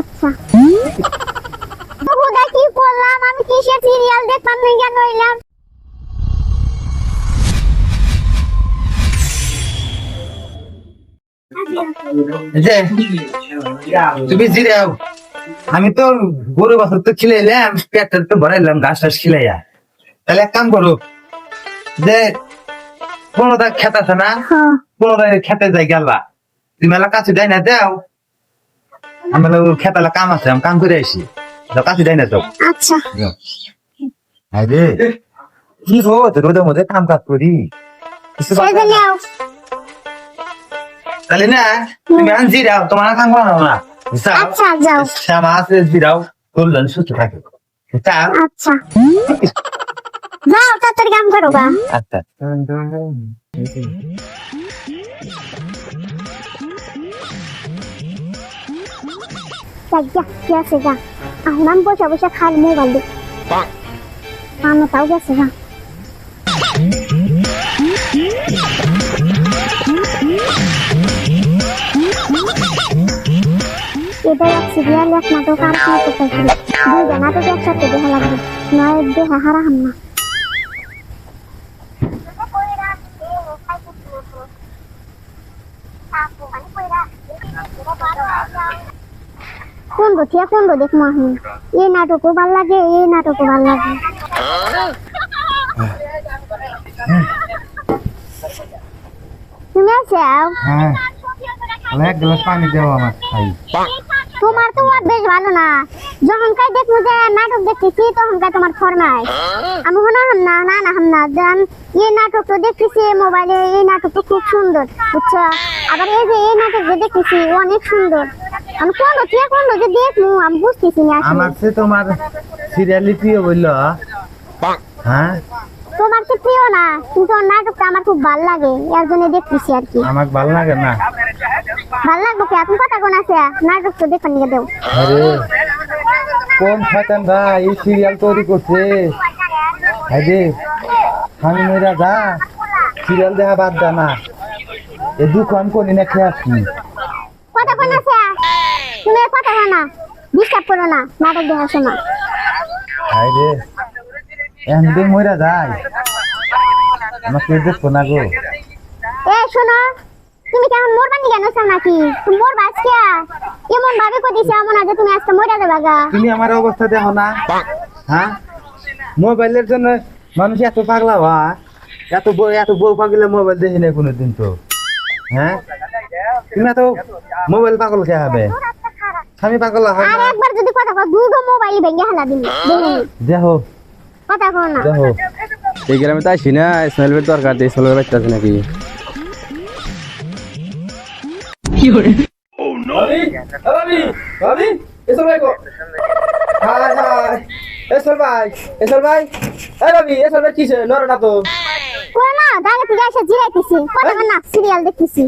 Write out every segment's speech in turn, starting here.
আচ্ছা হুদা কি করলাম আমি কিসের সিরিয়াল দেখতাম না কেন হইলাম যে তুমি জিরাও আমি তো গরু বছর তো খিলাইলাম পেটটা তো ভরাইলাম ঘাস টাস খিলাইয়া তাহলে এক কাম করো যে কোনটা খেত আছে না কোনটা খেতে যাই গেলা তুমি এলা কাছে যাই না দাও আমার খেতালা কাম আছে আমি কাম করে আসি যাও কাছে যাই না যাও আচ্ছা আরে কি রোদের মধ্যে কাম কাজ করি সেই জন্য তাহলে না তুমি আন জিরাও তোমার কাম করো না আচ্ছা যাও শ্যামা আছে জিরাও করলেন সুস্থ থাকে আচ্ছা যাও তাড়াতাড়ি কাম করো গা আচ্ছা যা গেছে গা এখন বসে বসে খাই মোবাইল দেখ আমি তাও গেছে গা এবার এক সিরিয়াল এক নাটক আর নাটক আছে দুইটা নাটক একসাথে দেখা লাগবে নয় দেখা হারাহাম না কোন বটিয়া কোন দেখ মাহি এই নাটকও ভাল লাগে এই নাটকও ভাল লাগে তুমি আসাও হ্যাঁ এক গ্লাস পানি দাও আমার খাই তোমার তো বেশ ভালো না যখন কাই দেখবো যে নাটক দেখতেছি তখন কাই তোমার ফরমাই আমি হনা হাম না না না হাম না জান এই নাটক তো দেখতেছি মোবাইলে এই নাটক তো খুব সুন্দর বুঝছো আবার এই যে এই নাটক যে দেখতেছি অনেক সুন্দর আমি কোন যে দেখবো আমি বুঝতেছি না আমার সে তোমার সিরিয়ালি প্রিয় বললো হ্যাঁ তোমার তো প্রিয় না কিন্তু নাটকটা আমার খুব ভালো লাগে এর জন্য দেখতেছি আর কি আমার ভালো লাগে না ভালো লাগবে কি এখন কথা কোন আছে নাটক তো দেখে নিয়ে দেও আরে কোন শয়তান ভাই এই সিরিয়াল তৈরি করছে আরে আমি মেরা যা সিরিয়াল দেখা বাদ দা না এ দুখন কোনি না খেয়ে আসি কথা কোন আছে তুমি কথা হয় না ডিস্টার্ব করো না নাটক দেখার সময় আরে এমনি মরা যায় আমাকে দেখো না গো এ শোনো তুমি কেমন মরবানি কেন চাও নাকি তুমি মরবা আজকে এমন ভাবে কইতেছে এমন আজ তুমি আজকে মরে যাবে গা তুমি আমার অবস্থা দেখো না হ্যাঁ মোবাইলের জন্য মানুষ এত পাগলা হয় এত বউ পাগলে মোবাইল দেখি না কোনোদিন তো হ্যাঁ তুমি এত মোবাইল পাগল কে হবে আমি পাগল হয় আর একবার যদি কথা কও দুটো মোবাইল ভেঙে হালা দিন দেখো কথা কও না দেখো এই গ্রামে তো আসি না স্মেলের দরকার দিয়ে সোলার বাচ্চা আছে নাকি কই না দাঁড়া থেকে এসে জিরাইতেছি কথা কও না সিরিয়াল দেখতেছি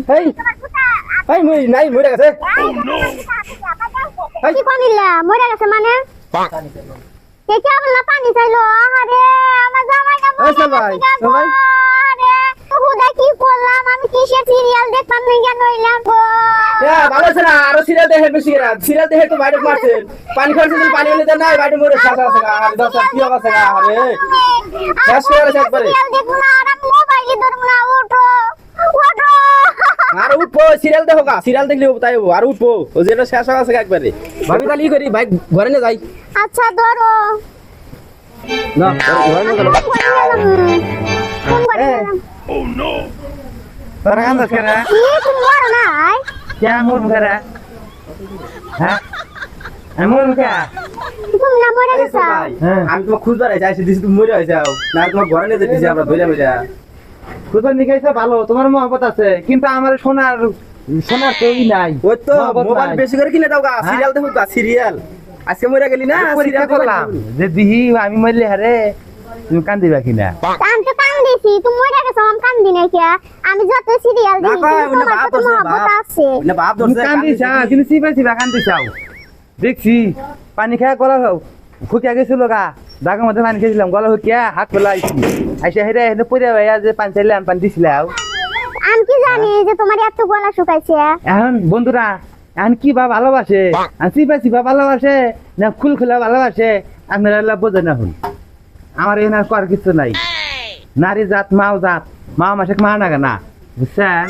কি পানিলা মরে গেছে মানে কে কে বললা পানি চাইলো আরে আমার জামাই না আরে হুদা কি করলাম আমি কিসের সিরিয়াল দেখতাম না কেন হইলাম গো ভালো আছে না আরো সিরিয়াল দেখে বেশি সিরিয়াল দেখে তো বাইরে মারছেন পানি খাওয়ার পানি হলে তো নাই বাইরে মরে শেষ আছে আর দশ কি আছে আরে শেষ করে একবারে সিরিয়াল দেখো না আর মোবাইলে ধরবো না ওঠো ওঠো আর উঠবো সিরিয়াল দেখো গা সিরিয়াল দেখলে তাই আর উঠবো ও যেটা শেষ আছে একবারে ভাবি তাহলে করি ভাই ঘরে না যাই আচ্ছা ধরো না ঘরে না গেল ফোন করে তোরা কাম দছ করে তুমি মরো না কেমন করে হ্যাঁ এমন কে তুমি না মরে গেছো আমি তোমার খুঁজবার আইছি দিছি তুমি মরে যাও না তোমার ঘরে নিয়ে যেতেছি আমরা ধরে মেজা খুদন নিকাইছে ভালো তোমার মহব্বত আছে কিন্তু আমার সোনার কেউই নাই ওই তো মোবাইল বেশি করে কিনে দাও গা সিরিয়াল দেখো গা সিরিয়াল আজকে মরে গেলি না পরীক্ষা করলাম যে দিহি আমি মরলে হারে তুমি কান্দিবা কিনা আমি তো কান্দিছি তুমি মরে গেছো আমি কান্দি নাই কে আমি যত সিরিয়াল দেখি তোমার কত মহব্বত আছে না বাপ তুমি ধরছে কান্দিছা কিন্তু চিবা কান্দিছাও দেখছি পানি খায় গলা ফুকিয়া গেছিল গা দাগের মধ্যে পানি খেয়েছিলাম গলা ফুকিয়া হাত ফেলা আইছি আইসা হেরে হেরে পড়ে ভাইয়া যে পানি চাইলাম পানি দিছিলাম আমি কি জানি যে তোমার এত গলা শুকাইছে এখন বন্ধুরা এখন কি বা ভালোবাসে চিপা চিপা ভালোবাসে না খুল খোলা ভালোবাসে আপনারা বোঝে না হন আমার এখানে আর করার কিছু নাই নারী জাত মাও জাত মা মাসে মা না বুঝছেন